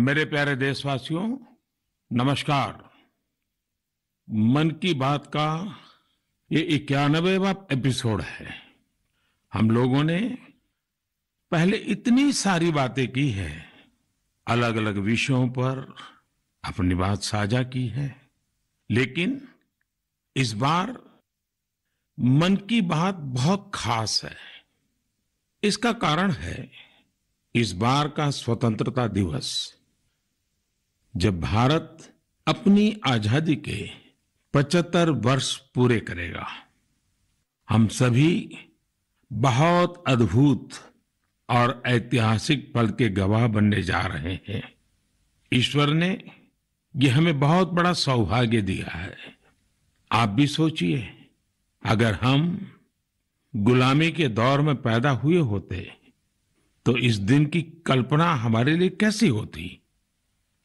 मेरे प्यारे देशवासियों, नमस्कार। मन की बात का ये 91वां एपिसोड है। हम लोगों ने पहले इतनी सारी बातें की है, अलग अलग विषयों पर अपनी बात साझा की है, लेकिन इस बार मन की बात बहुत खास है। इसका कारण है इस बार का स्वतंत्रता दिवस, जब भारत अपनी आजादी के 75 वर्ष पूरे करेगा। हम सभी बहुत अद्भुत और ऐतिहासिक पल के गवाह बनने जा रहे हैं। ईश्वर ने ये हमें बहुत बड़ा सौभाग्य दिया है। आप भी सोचिए, अगर हम गुलामी के दौर में पैदा हुए होते तो इस दिन की कल्पना हमारे लिए कैसी होती।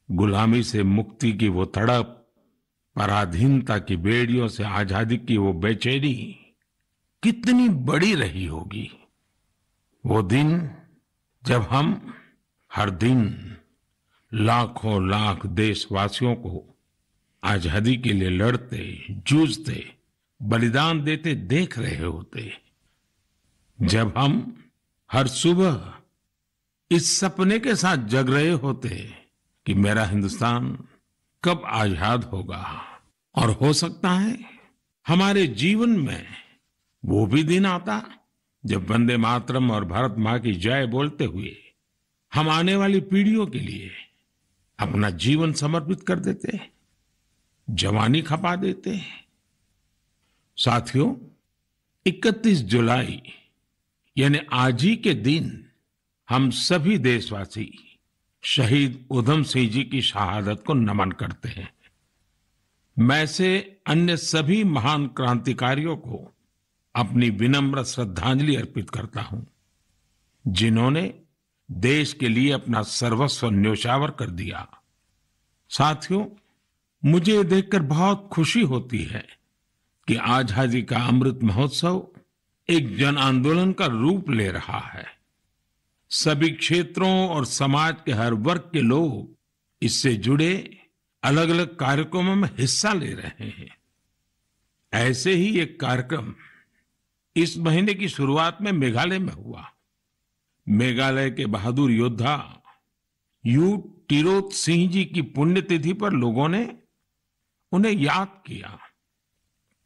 गुलामी से मुक्ति की वो तड़प, पराधीनता की बेड़ियों से आजादी की वो बेचैनी कितनी बड़ी रही होगी। वो दिन जब हम हर दिन लाखों लाख देशवासियों को आजादी के लिए लड़ते, जूझते, बलिदान देते देख रहे होते। जब हम हर सुबह इस सपने के साथ जग रहे होते कि मेरा हिंदुस्तान कब आजाद होगा, और हो सकता है हमारे जीवन में वो भी दिन आता जब वंदे मातरम और भारत माँ की जय बोलते हुए हम आने वाली पीढ़ियों के लिए अपना जीवन समर्पित कर देते, जवानी खपा देते। साथियों, 31 जुलाई यानी आज ही के दिन हम सभी देशवासी शहीद उधम सिंह जी की शहादत को नमन करते हैं। मैं से अन्य सभी महान क्रांतिकारियों को अपनी विनम्र श्रद्धांजलि अर्पित करता हूं, जिन्होंने देश के लिए अपना सर्वस्व न्योछावर कर दिया। साथियों, मुझे ये देखकर बहुत खुशी होती है कि आजादी का अमृत महोत्सव एक जन आंदोलन का रूप ले रहा है। सभी क्षेत्रों और समाज के हर वर्ग के लोग इससे जुड़े अलग अलग कार्यक्रमों में हिस्सा ले रहे हैं। ऐसे ही एक कार्यक्रम इस महीने की शुरुआत में मेघालय में हुआ। मेघालय के बहादुर योद्धा यू टिरोत सिंह जी की पुण्यतिथि पर लोगों ने उन्हें याद किया।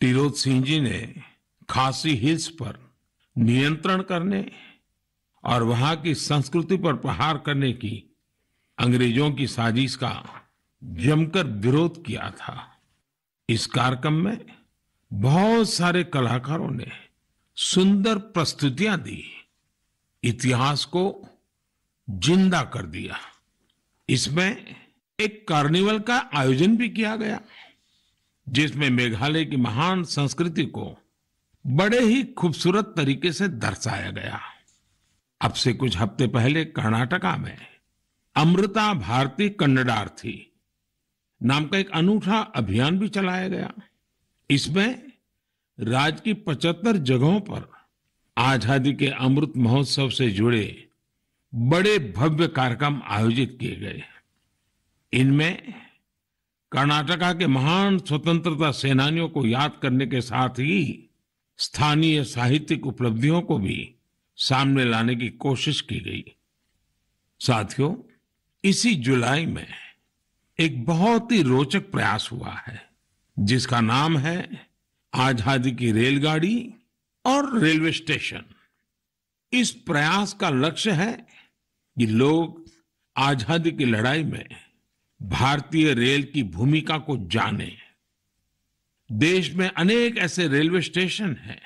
टिरोत सिंह जी ने खासी हिल्स पर नियंत्रण करने और वहां की संस्कृति पर प्रहार करने की अंग्रेजों की साजिश का जमकर विरोध किया था। इस कार्यक्रम में बहुत सारे कलाकारों ने सुंदर प्रस्तुतियां दी, इतिहास को जिंदा कर दिया। इसमें एक कार्निवल का आयोजन भी किया गया, जिसमें मेघालय की महान संस्कृति को बड़े ही खूबसूरत तरीके से दर्शाया गया। अब से कुछ हफ्ते पहले कर्नाटका में अमृता भारती कन्नडार्थी नाम का एक अनूठा अभियान भी चलाया गया। इसमें राज्य की 75 जगहों पर आजादी के अमृत महोत्सव से जुड़े बड़े भव्य कार्यक्रम आयोजित किए गए। इनमें कर्नाटका के महान स्वतंत्रता सेनानियों को याद करने के साथ ही स्थानीय साहित्यिक उपलब्धियों को भी सामने लाने की कोशिश की गई। साथियों, इसी जुलाई में एक बहुत ही रोचक प्रयास हुआ है, जिसका नाम है आजादी की रेलगाड़ी और रेलवे स्टेशन। इस प्रयास का लक्ष्य है कि लोग आजादी की लड़ाई में भारतीय रेल की भूमिका को जाने। देश में अनेक ऐसे रेलवे स्टेशन हैं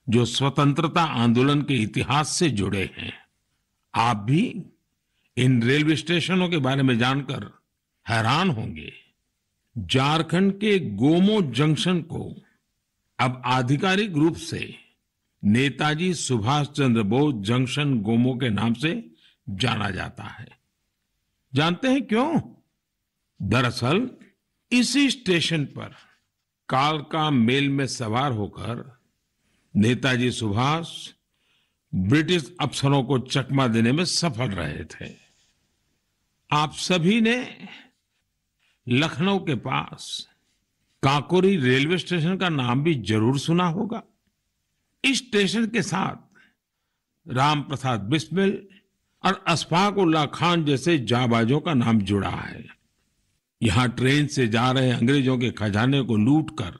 जो स्वतंत्रता आंदोलन के इतिहास से जुड़े हैं। आप भी इन रेलवे स्टेशनों के बारे में जानकर हैरान होंगे। झारखंड के गोमो जंक्शन को अब आधिकारिक रूप से नेताजी सुभाष चंद्र बोस जंक्शन गोमो के नाम से जाना जाता है। जानते हैं क्यों? दरअसल इसी स्टेशन पर कालका मेल में सवार होकर नेताजी सुभाष ब्रिटिश अफसरों को चकमा देने में सफल रहे थे। आप सभी ने लखनऊ के पास काकोरी रेलवे स्टेशन का नाम भी जरूर सुना होगा। इस स्टेशन के साथ राम प्रसाद बिस्मिल और अशफाक उल्लाह खान जैसे जाबाजों का नाम जुड़ा है। यहां ट्रेन से जा रहे अंग्रेजों के खजाने को लूटकर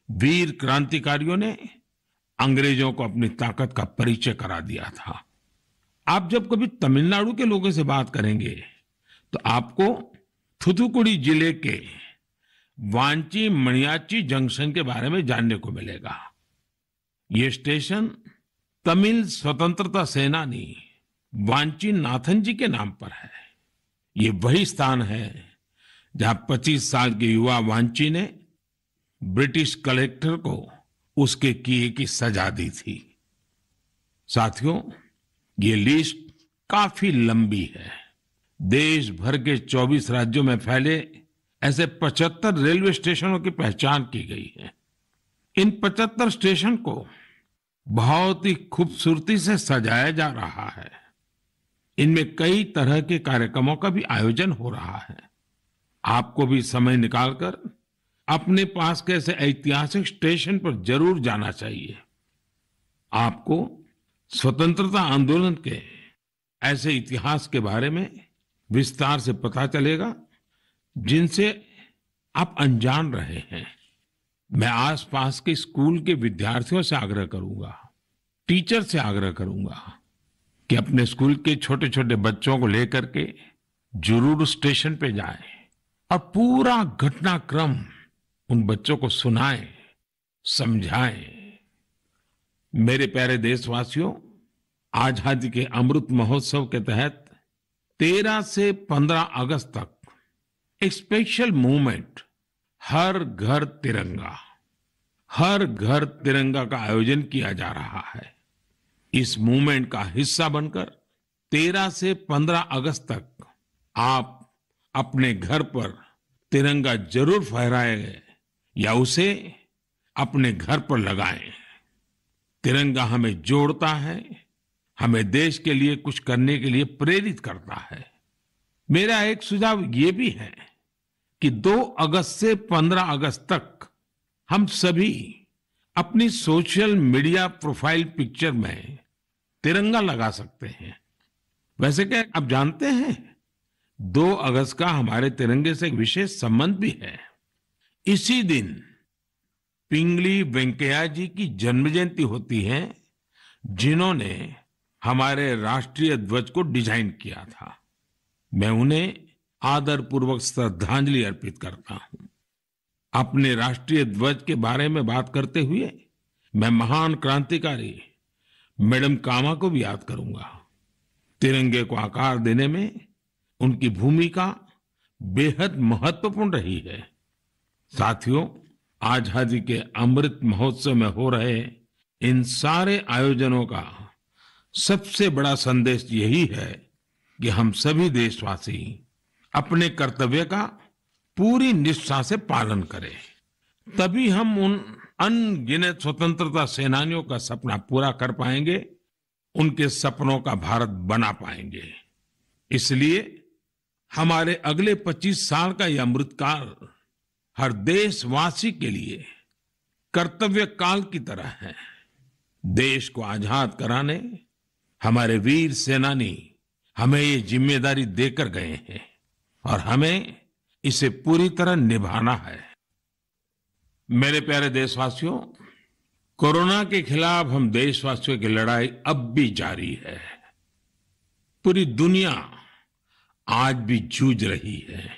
वीर क्रांतिकारियों ने अंग्रेजों को अपनी ताकत का परिचय करा दिया था। आप जब कभी तमिलनाडु के लोगों से बात करेंगे तो आपको थुथुकुडी जिले के वांची मणियाच्ची जंक्शन के बारे में जानने को मिलेगा। ये स्टेशन तमिल स्वतंत्रता सेनानी वांची नाथन जी के नाम पर है। ये वही स्थान है जहां 25 साल के युवा वांची ने ब्रिटिश कलेक्टर को उसके किए की सजा दी थी। साथियों, ये लिस्ट काफी लंबी है। देश भर के 24 राज्यों में फैले ऐसे 75 रेलवे स्टेशनों की पहचान की गई है। इन 75 स्टेशन को बहुत ही खूबसूरती से सजाया जा रहा है। इनमें कई तरह के कार्यक्रमों का भी आयोजन हो रहा है। आपको भी समय निकालकर अपने पास के ऐसे ऐतिहासिक स्टेशन पर जरूर जाना चाहिए। आपको स्वतंत्रता आंदोलन के ऐसे इतिहास के बारे में विस्तार से पता चलेगा जिनसे आप अनजान रहे हैं। मैं आसपास के स्कूल के विद्यार्थियों से आग्रह करूंगा, टीचर से आग्रह करूंगा कि अपने स्कूल के छोटे छोटे बच्चों को लेकर के जरूर स्टेशन पे जाएं और पूरा घटनाक्रम उन बच्चों को सुनाएं, समझाएं। मेरे प्यारे देशवासियों, आजादी के अमृत महोत्सव के तहत 13 से 15 अगस्त तक एक स्पेशल मूवमेंट हर घर तिरंगा, हर घर तिरंगा का आयोजन किया जा रहा है। इस मूवमेंट का हिस्सा बनकर 13 से 15 अगस्त तक आप अपने घर पर तिरंगा जरूर फहराएं या उसे अपने घर पर लगाएं। तिरंगा हमें जोड़ता है, हमें देश के लिए कुछ करने के लिए प्रेरित करता है। मेरा एक सुझाव ये भी है कि 2 अगस्त से 15 अगस्त तक हम सभी अपनी सोशल मीडिया प्रोफाइल पिक्चर में तिरंगा लगा सकते हैं। वैसे क्या आप जानते हैं 2 अगस्त का हमारे तिरंगे से एक विशेष संबंध भी है। इसी दिन पिंगली वेंकैया जी की जन्म जयंती होती है, जिन्होंने हमारे राष्ट्रीय ध्वज को डिजाइन किया था। मैं उन्हें आदरपूर्वक श्रद्धांजलि अर्पित करता हूं। अपने राष्ट्रीय ध्वज के बारे में बात करते हुए मैं महान क्रांतिकारी मैडम कामा को भी याद करूंगा। तिरंगे को आकार देने में उनकी भूमिका बेहद महत्वपूर्ण रही है। साथियों, आजादी के अमृत महोत्सव में हो रहे इन सारे आयोजनों का सबसे बड़ा संदेश यही है कि हम सभी देशवासी अपने कर्तव्य का पूरी निष्ठा से पालन करें। तभी हम उन अनगिनत स्वतंत्रता सेनानियों का सपना पूरा कर पाएंगे, उनके सपनों का भारत बना पाएंगे। इसलिए हमारे अगले 25 साल का यह अमृतकाल हर देशवासी के लिए कर्तव्य काल की तरह है। देश को आजाद कराने हमारे वीर सेनानी हमें ये जिम्मेदारी देकर गए हैं और हमें इसे पूरी तरह निभाना है। मेरे प्यारे देशवासियों, कोरोना के खिलाफ हम देशवासियों की लड़ाई अब भी जारी है। पूरी दुनिया आज भी जूझ रही है।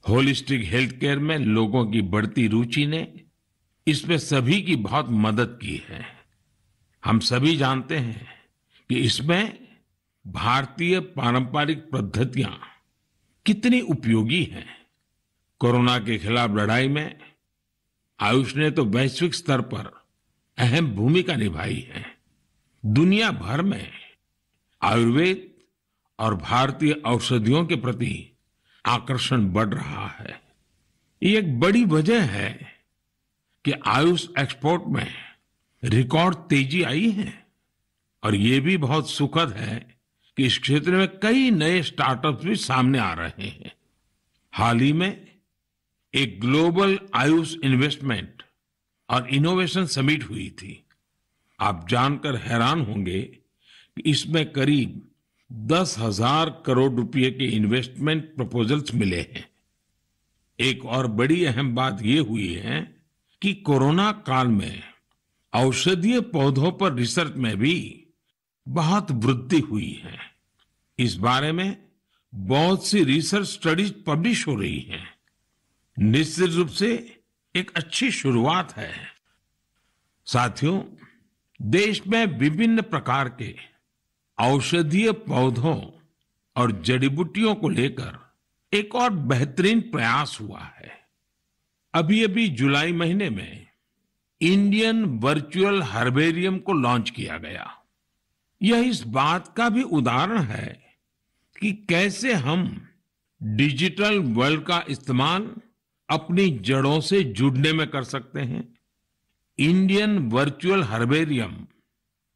होलिस्टिक हेल्थ केयर में लोगों की बढ़ती रुचि ने इसमें सभी की बहुत मदद की है। हम सभी जानते हैं कि इसमें भारतीय पारंपरिक पद्धतियां कितनी उपयोगी हैं। कोरोना के खिलाफ लड़ाई में आयुष ने तो वैश्विक स्तर पर अहम भूमिका निभाई है। दुनिया भर में आयुर्वेद और भारतीय औषधियों के प्रति आकर्षण बढ़ रहा है। ये एक बड़ी वजह है कि आयुष एक्सपोर्ट में रिकॉर्ड तेजी आई है और ये भी बहुत सुखद है कि इस क्षेत्र में कई नए स्टार्टअप्स भी सामने आ रहे हैं। हाल ही में एक ग्लोबल आयुष इन्वेस्टमेंट और इनोवेशन समिट हुई थी। आप जानकर हैरान होंगे कि इसमें करीब 10,000 करोड़ रुपए के इन्वेस्टमेंट प्रपोजल्स मिले हैं। एक और बड़ी अहम बात यह हुई है कि कोरोना काल में औषधीय पौधों पर रिसर्च में भी बहुत वृद्धि हुई है। इस बारे में बहुत सी रिसर्च स्टडीज पब्लिश हो रही हैं। निश्चित रूप से एक अच्छी शुरुआत है। साथियों, देश में विभिन्न प्रकार के औषधीय पौधों और जड़ी बूटियों को लेकर एक और बेहतरीन प्रयास हुआ है। अभी अभी जुलाई महीने में इंडियन वर्चुअल हर्बेरियम को लॉन्च किया गया। यह इस बात का भी उदाहरण है कि कैसे हम डिजिटल वर्ल्ड का इस्तेमाल अपनी जड़ों से जुड़ने में कर सकते हैं। Indian virtual herbarium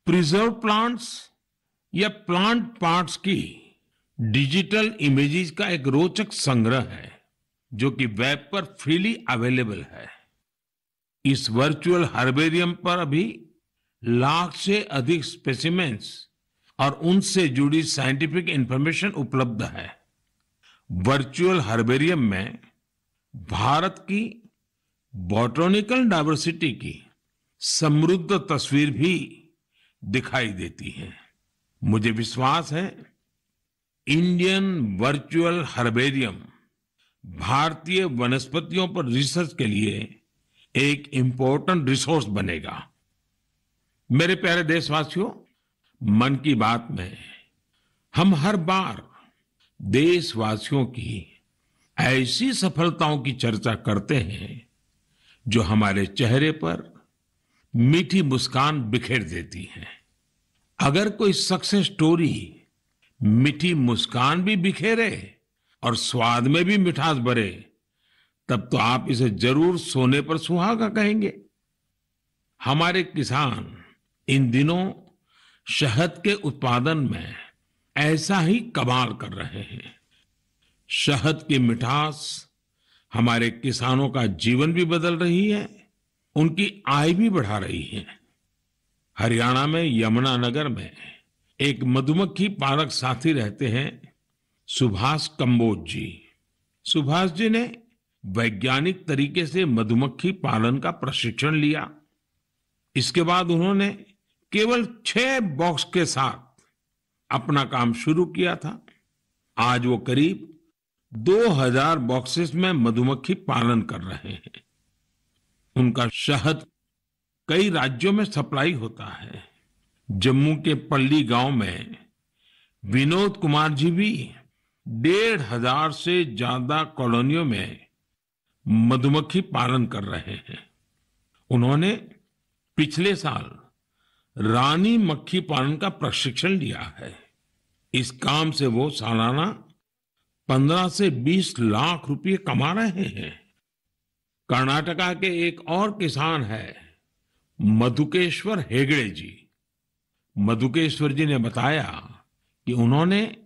preserve plants या प्लांट पार्ट्स की डिजिटल इमेजेस का एक रोचक संग्रह है जो कि वेब पर फ्रीली अवेलेबल है। इस वर्चुअल हर्बेरियम पर अभी लाख से अधिक स्पेसिमेंस और उनसे जुड़ी साइंटिफिक इंफॉर्मेशन उपलब्ध है। वर्चुअल हर्बेरियम में भारत की बॉटनिकल डाइवर्सिटी की समृद्ध तस्वीर भी दिखाई देती है। मुझे विश्वास है इंडियन वर्चुअल हर्बेरियम भारतीय वनस्पतियों पर रिसर्च के लिए एक इंपॉर्टेंट रिसोर्स बनेगा। मेरे प्यारे देशवासियों, मन की बात में हम हर बार देशवासियों की ऐसी सफलताओं की चर्चा करते हैं जो हमारे चेहरे पर मीठी मुस्कान बिखेर देती है। अगर कोई सक्सेस स्टोरी मीठी मुस्कान भी बिखेरे और स्वाद में भी मिठास भरे, तब तो आप इसे जरूर सोने पर सुहागा कहेंगे। हमारे किसान इन दिनों शहद के उत्पादन में ऐसा ही कमाल कर रहे हैं। शहद की मिठास हमारे किसानों का जीवन भी बदल रही है, उनकी आय भी बढ़ा रही है। हरियाणा में यमुनानगर में एक मधुमक्खी पालक साथी रहते हैं, सुभाष कंबोज जी। सुभाष जी ने वैज्ञानिक तरीके से मधुमक्खी पालन का प्रशिक्षण लिया। इसके बाद उन्होंने केवल 6 बॉक्स के साथ अपना काम शुरू किया था। आज वो करीब 2000 बॉक्सेस में मधुमक्खी पालन कर रहे हैं। उनका शहद कई राज्यों में सप्लाई होता है। जम्मू के पल्ली गांव में विनोद कुमार जी भी 1500 से ज्यादा कॉलोनियों में मधुमक्खी पालन कर रहे हैं। उन्होंने पिछले साल रानी मक्खी पालन का प्रशिक्षण लिया है। इस काम से वो सालाना 15 से 20 लाख रुपए कमा रहे हैं। कर्नाटका के एक और किसान है मधुकेश्वर हेगड़े जी। मधुकेश्वर जी ने बताया कि उन्होंने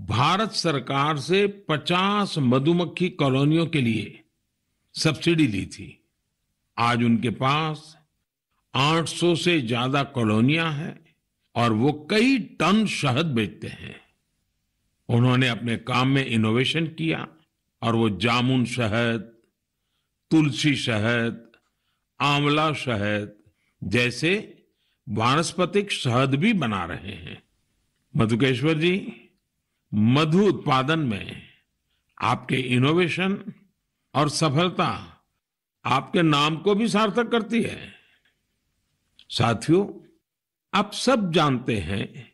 भारत सरकार से 50 मधुमक्खी कॉलोनियों के लिए सब्सिडी ली थी। आज उनके पास 800 से ज्यादा कॉलोनियां हैं और वो कई टन शहद बेचते हैं। उन्होंने अपने काम में इनोवेशन किया और वो जामुन शहद, तुलसी शहद, आंवला शहद जैसे वानस्पतिक शहद भी बना रहे हैं। मधुकेश्वर जी, मधु उत्पादन में आपके इनोवेशन और सफलता आपके नाम को भी सार्थक करती है। साथियों, आप सब जानते हैं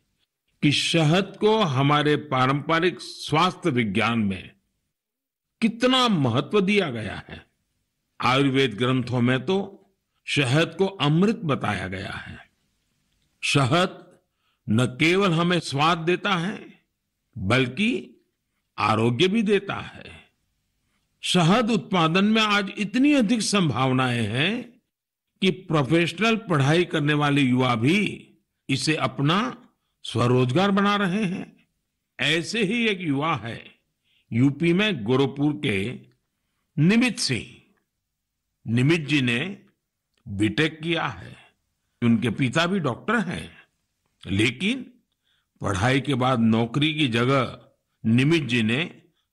कि शहद को हमारे पारंपरिक स्वास्थ्य विज्ञान में कितना महत्व दिया गया है। आयुर्वेद ग्रंथों में तो शहद को अमृत बताया गया है। शहद न केवल हमें स्वाद देता है बल्कि आरोग्य भी देता है। शहद उत्पादन में आज इतनी अधिक संभावनाएं हैं कि प्रोफेशनल पढ़ाई करने वाले युवा भी इसे अपना स्वरोजगार बना रहे हैं। ऐसे ही एक युवा है यूपी में गोरखपुर के निमित सिंह। निमित जी ने बीटेक किया है। उनके पिता भी डॉक्टर हैं, लेकिन पढ़ाई के बाद नौकरी की जगह निमित जी ने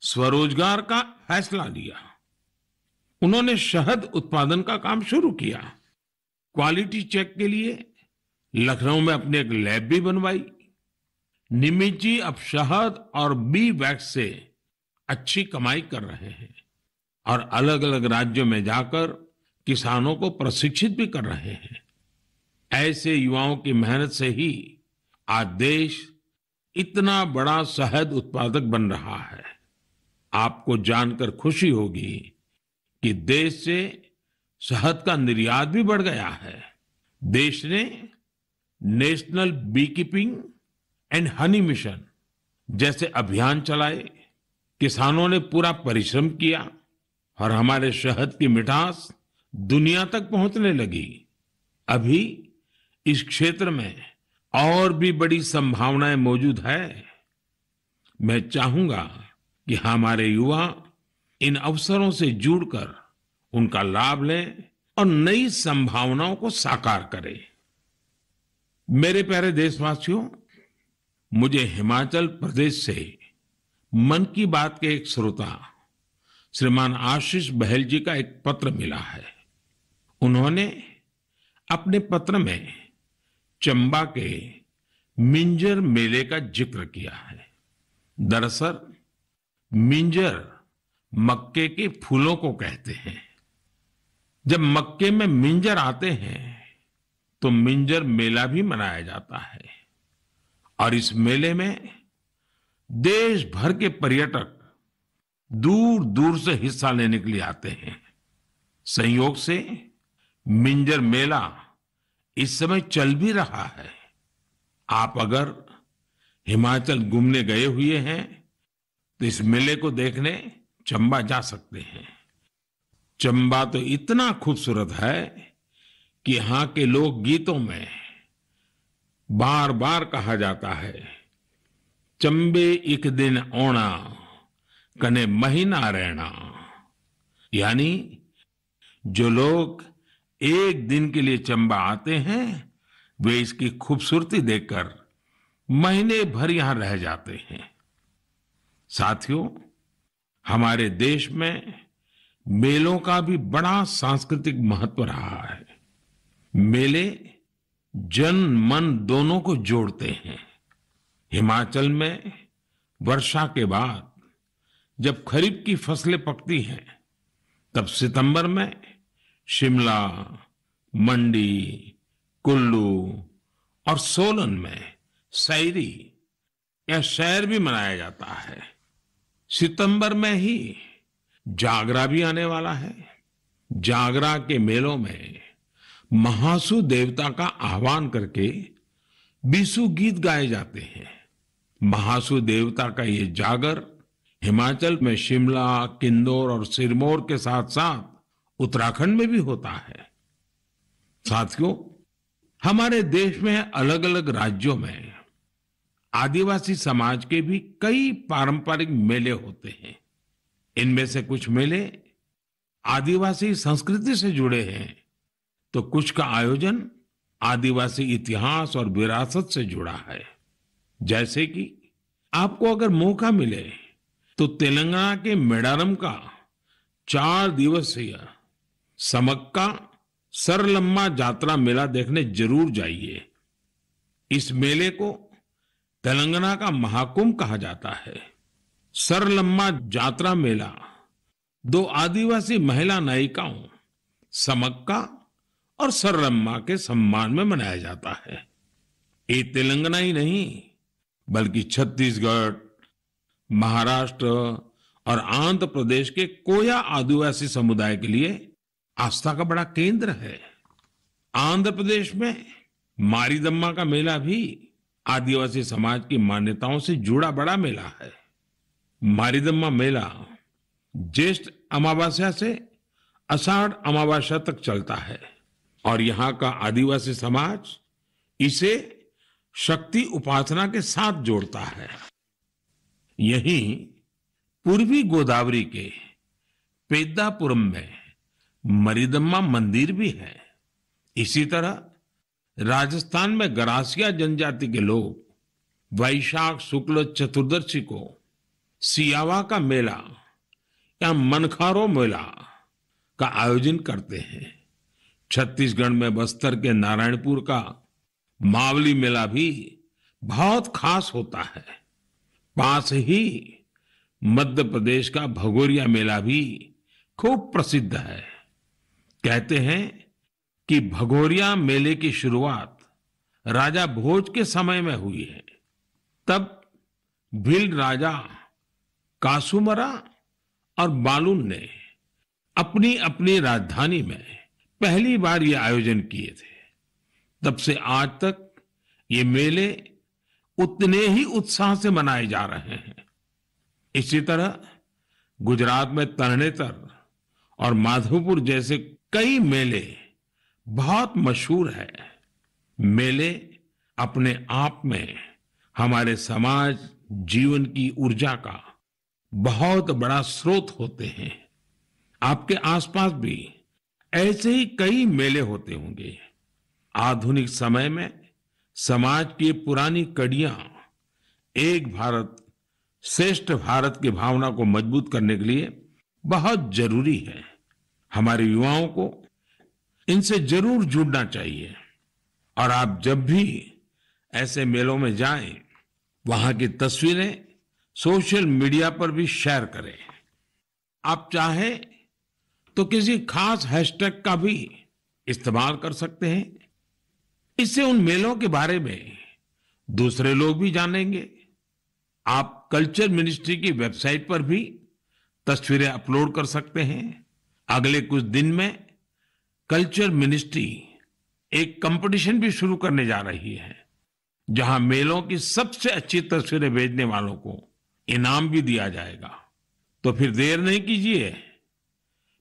स्वरोजगार का फैसला लिया। उन्होंने शहद उत्पादन का काम शुरू किया। क्वालिटी चेक के लिए लखनऊ में अपनी एक लैब भी बनवाई। निमित जी अब शहद और बी वैक्स से अच्छी कमाई कर रहे हैं और अलग अलग राज्यों में जाकर किसानों को प्रशिक्षित भी कर रहे हैं। ऐसे युवाओं की मेहनत से ही आज देश इतना बड़ा शहद उत्पादक बन रहा है। आपको जानकर खुशी होगी कि देश से शहद का निर्यात भी बढ़ गया है। देश ने national beekeeping and honey mission जैसे अभियान चलाए। किसानों ने पूरा परिश्रम किया और हमारे शहद की मिठास दुनिया तक पहुंचने लगी। अभी इस क्षेत्र में और भी बड़ी संभावनाएं मौजूद है। मैं चाहूंगा कि हमारे युवा इन अवसरों से जुड़कर उनका लाभ लें और नई संभावनाओं को साकार करें। मेरे प्यारे देशवासियों, मुझे हिमाचल प्रदेश से मन की बात के एक श्रोता श्रीमान आशीष बहल जी का एक पत्र मिला है। उन्होंने अपने पत्र में चंबा के मिंजर मेले का जिक्र किया है। दरअसल मिंजर मक्के के फूलों को कहते हैं। जब मक्के में मिंजर आते हैं तो मिंजर मेला भी मनाया जाता है और इस मेले में देश भर के पर्यटक दूर दूर से हिस्सा लेने के लिए आते हैं। संयोग से मिंजर मेला इस समय चल भी रहा है। आप अगर हिमाचल घूमने गए हुए हैं तो इस मेले को देखने चंबा जा सकते हैं। चंबा तो इतना खूबसूरत है कि यहाँ के लोक गीतों में बार बार कहा जाता है, चंबे एक दिन ओना कने महीना रहना। यानी जो लोग एक दिन के लिए चंबा आते हैं वे इसकी खूबसूरती देखकर महीने भर यहां रह जाते हैं। साथियों, हमारे देश में मेलों का भी बड़ा सांस्कृतिक महत्व रहा है। मेले जन मन दोनों को जोड़ते हैं। हिमाचल में वर्षा के बाद जब खरीफ की फसलें पकती हैं, तब सितंबर में शिमला, मंडी, कुल्लू और सोलन में सैरी या सैर भी मनाया जाता है। सितंबर में ही जागरा भी आने वाला है। जागरा के मेलों में महासू देवता का आह्वान करके बीसू गीत गाए जाते हैं। महासू देवता का ये जागर हिमाचल में शिमला, किन्नौर और सिरमौर के साथ साथ उत्तराखंड में भी होता है। साथियों, हमारे देश में अलग अलग राज्यों में आदिवासी समाज के भी कई पारंपरिक मेले होते हैं। इनमें से कुछ मेले आदिवासी संस्कृति से जुड़े हैं तो कुछ का आयोजन आदिवासी इतिहास और विरासत से जुड़ा है। जैसे कि आपको अगर मौका मिले तो तेलंगाना के मेडारम का 4 दिवसीय समक्का सरलम्मा जात्रा मेला देखने जरूर जाइए। इस मेले को तेलंगाना का महाकुंभ कहा जाता है। सरलम्मा जात्रा मेला 2 आदिवासी महिला नायिकाओं समक्का और सरलम्मा के सम्मान में मनाया जाता है। ये तेलंगाना ही नहीं बल्कि छत्तीसगढ़, महाराष्ट्र और आंध्र प्रदेश के कोया आदिवासी समुदाय के लिए आस्था का बड़ा केंद्र है। आंध्र प्रदेश में मारीदम्मा का मेला भी आदिवासी समाज की मान्यताओं से जुड़ा बड़ा मेला है। मारीदम्मा मेला ज्येष्ठ अमावस्या से आषाढ़ अमावस्या तक चलता है और यहाँ का आदिवासी समाज इसे शक्ति उपासना के साथ जोड़ता है। यहीं पूर्वी गोदावरी के पेद्दापुरम में मरिदम्मा मंदिर भी है। इसी तरह राजस्थान में गरासिया जनजाति के लोग वैशाख शुक्ल चतुर्दशी को सियावा का मेला या मनखारो मेला का आयोजन करते हैं। छत्तीसगढ़ में बस्तर के नारायणपुर का मावली मेला भी बहुत खास होता है। पास ही मध्य प्रदेश का भगोरिया मेला भी खूब प्रसिद्ध है। कहते हैं कि भगोरिया मेले की शुरुआत राजा भोज के समय में हुई है। तब भील राजा कासूमरा और बालून ने अपनी अपनी राजधानी में पहली बार ये आयोजन किए थे। तब से आज तक ये मेले उतने ही उत्साह से मनाए जा रहे हैं। इसी तरह गुजरात में तरणेतर और माधवपुर जैसे कई मेले बहुत मशहूर है। मेले अपने आप में हमारे समाज जीवन की ऊर्जा का बहुत बड़ा स्रोत होते हैं। आपके आसपास भी ऐसे ही कई मेले होते होंगे। आधुनिक समय में समाज की पुरानी कड़ियां एक भारत श्रेष्ठ भारत की भावना को मजबूत करने के लिए बहुत जरूरी है। हमारे युवाओं को इनसे जरूर जुड़ना चाहिए। और आप जब भी ऐसे मेलों में जाएं, वहां की तस्वीरें सोशल मीडिया पर भी शेयर करें। आप चाहें तो किसी खास हैशटैग का भी इस्तेमाल कर सकते हैं। इससे उन मेलों के बारे में दूसरे लोग भी जानेंगे। आप कल्चर मिनिस्ट्री की वेबसाइट पर भी तस्वीरें अपलोड कर सकते हैं। अगले कुछ दिन में कल्चर मिनिस्ट्री एक कंपटीशन भी शुरू करने जा रही है, जहां मेलों की सबसे अच्छी तस्वीरें भेजने वालों को इनाम भी दिया जाएगा। तो फिर देर नहीं कीजिए,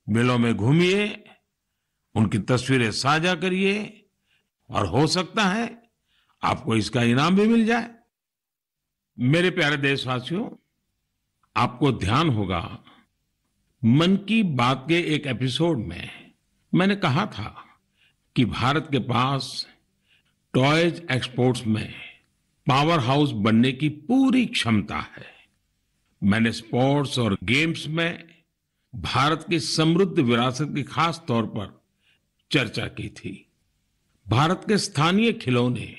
मेलों में घूमिए, उनकी तस्वीरें साझा करिए और हो सकता है आपको इसका इनाम भी मिल जाए। मेरे प्यारे देशवासियों, आपको ध्यान होगा मन की बात के एक एपिसोड में मैंने कहा था कि भारत के पास टॉयज एक्सपोर्ट्स में पावर हाउस बनने की पूरी क्षमता है। मैंने स्पोर्ट्स और गेम्स में भारत की समृद्ध विरासत की खास तौर पर चर्चा की थी। भारत के स्थानीय खिलौने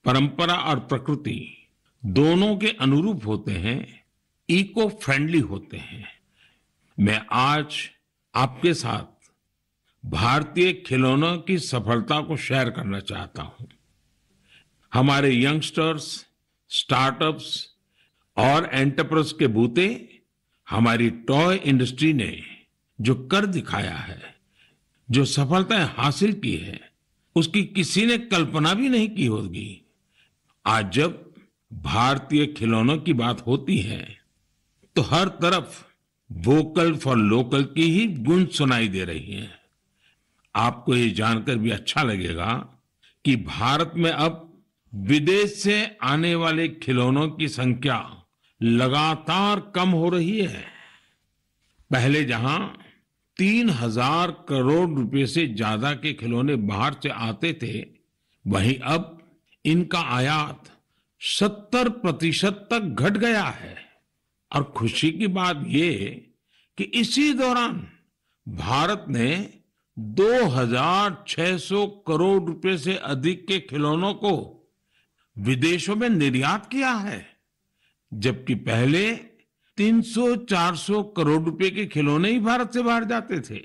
परंपरा और प्रकृति दोनों के अनुरूप होते हैं, इको फ्रेंडली होते हैं। मैं आज आपके साथ भारतीय खिलौनों की सफलता को शेयर करना चाहता हूं। हमारे यंगस्टर्स, स्टार्टअप्स और एंटरप्रेन्योर्स के बूते हमारी टॉय इंडस्ट्री ने जो कर दिखाया है, जो सफलताएं हासिल की है, उसकी किसी ने कल्पना भी नहीं की होगी। आज जब भारतीय खिलौनों की बात होती है तो हर तरफ वोकल फॉर लोकल की ही गूंज सुनाई दे रही है। आपको ये जानकर भी अच्छा लगेगा कि भारत में अब विदेश से आने वाले खिलौनों की संख्या लगातार कम हो रही है। पहले जहां 3,000 करोड़ रुपए से ज्यादा के खिलौने बाहर से आते थे, वहीं अब इनका आयात 70% तक घट गया है। और खुशी की बात यह कि इसी दौरान भारत ने 2,600 करोड़ रुपए से अधिक के खिलौनों को विदेशों में निर्यात किया है, जबकि पहले 300-400 करोड़ रुपए के खिलौने ही भारत से बाहर जाते थे।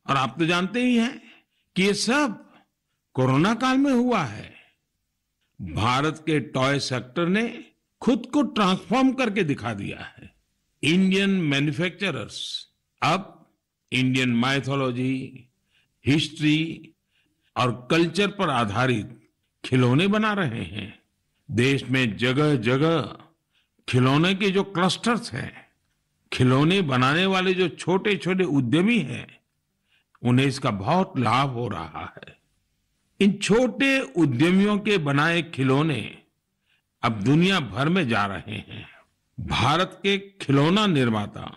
और आप तो जानते ही हैं कि ये सब कोरोना काल में हुआ है। भारत के टॉय सेक्टर ने खुद को ट्रांसफॉर्म करके दिखा दिया है। इंडियन मैन्युफैक्चरर्स अब इंडियन माइथोलॉजी, हिस्ट्री और कल्चर पर आधारित खिलौने बना रहे हैं। देश में जगह जगह खिलौने के जो क्लस्टर्स हैं, खिलौने बनाने वाले जो छोटे छोटे उद्यमी हैं, उन्हें इसका बहुत लाभ हो रहा है। इन छोटे उद्यमियों के बनाए खिलौने अब दुनिया भर में जा रहे हैं। भारत के खिलौना निर्माता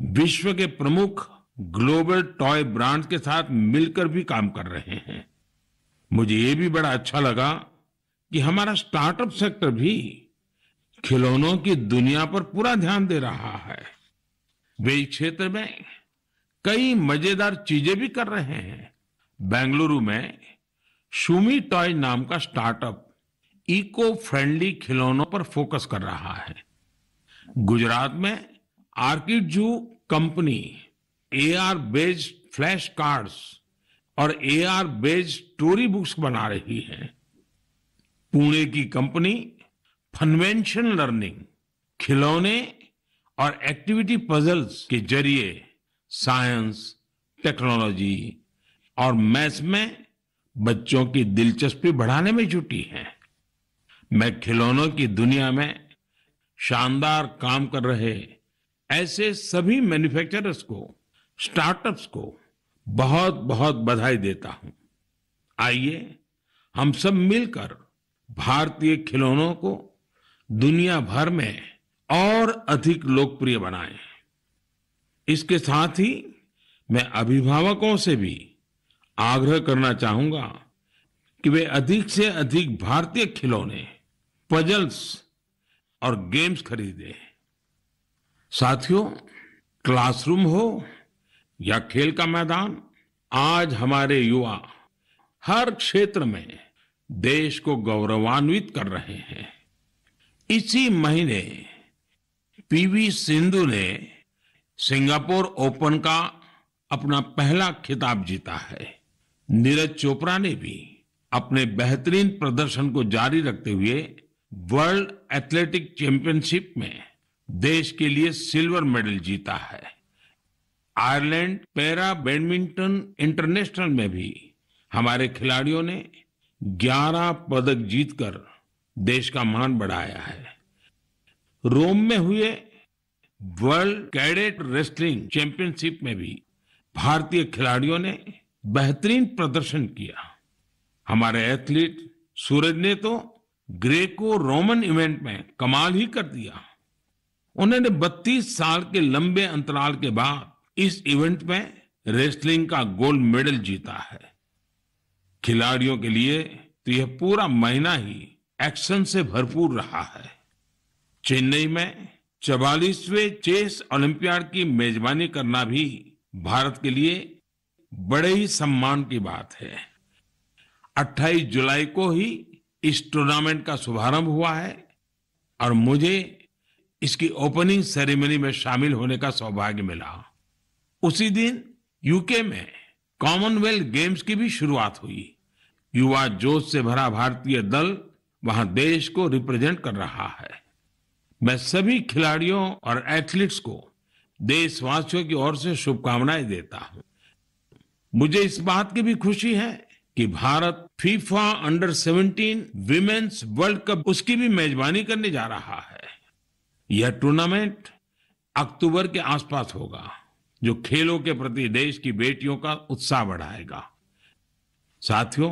विश्व के प्रमुख ग्लोबल टॉय ब्रांड्स के साथ मिलकर भी काम कर रहे हैं। मुझे ये भी बड़ा अच्छा लगा कि हमारा स्टार्टअप सेक्टर भी खिलौनों की दुनिया पर पूरा ध्यान दे रहा है। वे इस क्षेत्र में कई मजेदार चीजें भी कर रहे हैं। बेंगलुरु में शूमी टॉय नाम का स्टार्टअप इको फ्रेंडली खिलौनों पर फोकस कर रहा है। गुजरात में आर्किडजू company AR based flash cards और एआर बेस्ड स्टोरी बुक्स बना रही है। पुणे की कंपनी फनवेंशन लर्निंग खिलौने और एक्टिविटी पजल्स के जरिए साइंस, टेक्नोलॉजी और मैथ्स में बच्चों की दिलचस्पी बढ़ाने में जुटी है। मैं खिलौनों की दुनिया में शानदार काम कर रहे ऐसे सभी मैन्युफैक्चरर्स को, स्टार्टअप्स को बहुत बहुत बधाई देता हूं। आइए हम सब मिलकर भारतीय खिलौनों को दुनिया भर में और अधिक लोकप्रिय बनाएं। इसके साथ ही मैं अभिभावकों से भी आग्रह करना चाहूंगा कि वे अधिक से अधिक भारतीय खिलौने, पजल्स और गेम्स खरीदें। साथियों, क्लासरूम हो या खेल का मैदान, आज हमारे युवा हर क्षेत्र में देश को गौरवान्वित कर रहे हैं। इसी महीने पीवी सिंधु ने सिंगापुर ओपन का अपना पहला खिताब जीता है। नीरज चोपड़ा ने भी अपने बेहतरीन प्रदर्शन को जारी रखते हुए वर्ल्ड एथलेटिक चैंपियनशिप में देश के लिए सिल्वर मेडल जीता है। आयरलैंड पैरा बैडमिंटन इंटरनेशनल में भी हमारे खिलाड़ियों ने 11 पदक जीतकर देश का मान बढ़ाया है। रोम में हुए वर्ल्ड कैडेट रेसलिंग चैंपियनशिप में भी भारतीय खिलाड़ियों ने बेहतरीन प्रदर्शन किया। हमारे एथलीट सूरज ने तो ग्रेको रोमन इवेंट में कमाल ही कर दिया। उन्होंने 32 साल के लंबे अंतराल के बाद इस इवेंट में रेसलिंग का गोल्ड मेडल जीता है। खिलाड़ियों के लिए तो यह पूरा महीना ही एक्शन से भरपूर रहा है। चेन्नई में 44वें चेस ओलंपियाड की मेजबानी करना भी भारत के लिए बड़े ही सम्मान की बात है। 28 जुलाई को ही इस टूर्नामेंट का शुभारंभ हुआ है और मुझे इसकी ओपनिंग सेरेमनी में शामिल होने का सौभाग्य मिला। उसी दिन यूके में कॉमनवेल्थ गेम्स की भी शुरुआत हुई। युवा जोश से भरा भारतीय दल वहां देश को रिप्रेजेंट कर रहा है। मैं सभी खिलाड़ियों और एथलीट्स को देशवासियों की ओर से शुभकामनाएं देता हूं। मुझे इस बात की भी खुशी है कि Bharat FIFA under 17 women's world cup उसकी भी मेजबानी करने जा रहा है। यह टूर्नामेंट अक्टूबर के आसपास होगा, जो खेलों के प्रति देश की बेटियों का उत्साह बढ़ाएगा। साथियों,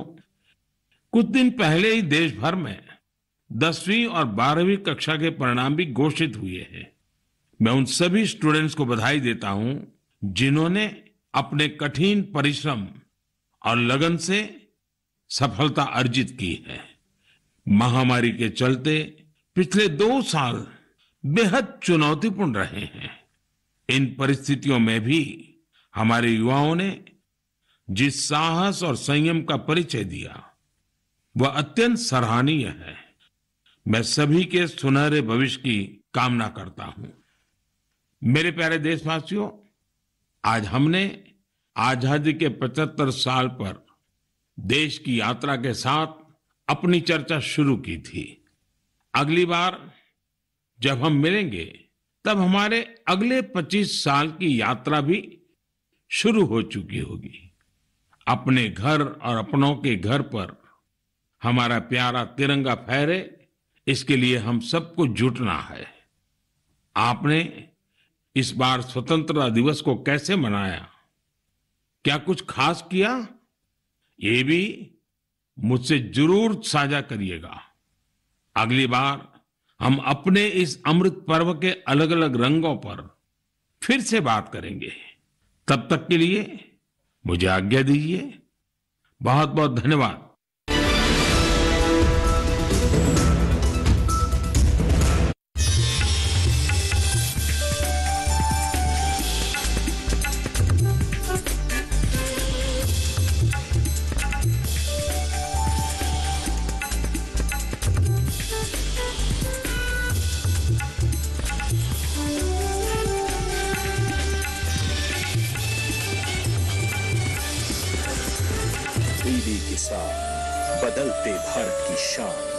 कुछ दिन पहले ही देश भर में 10वीं और 12वीं कक्षा के परिणाम भी घोषित हुए हैं। मैं उन सभी स्टूडेंट्स को बधाई देता हूं जिन्होंने अपने कठिन परिश्रम और लगन से सफलता अर्जित की है। महामारी के चलते पिछले 2 साल बेहद चुनौतीपूर्ण रहे हैं। इन परिस्थितियों में भी हमारे युवाओं ने जिस साहस और संयम का परिचय दिया, वह अत्यंत सराहनीय है। मैं सभी के सुनहरे भविष्य की कामना करता हूं। मेरे प्यारे देशवासियों, आज हमने आजादी के 75 साल पर देश की यात्रा के साथ अपनी चर्चा शुरू की थी। अगली बार जब हम मिलेंगे तब हमारे अगले 25 साल की यात्रा भी शुरू हो चुकी होगी। अपने घर और अपनों के घर पर हमारा प्यारा तिरंगा फहरे, इसके लिए हम सबको जुटना है। आपने इस बार स्वतंत्रता दिवस को कैसे मनाया? क्या कुछ खास किया? ये भी मुझसे जरूर साझा करिएगा। अगली बार हम अपने इस अमृत पर्व के अलग अलग रंगों पर फिर से बात करेंगे। तब तक के लिए मुझे आज्ञा दीजिए। बहुत बहुत धन्यवाद। टीवी के साथ बदलते भारत की शान।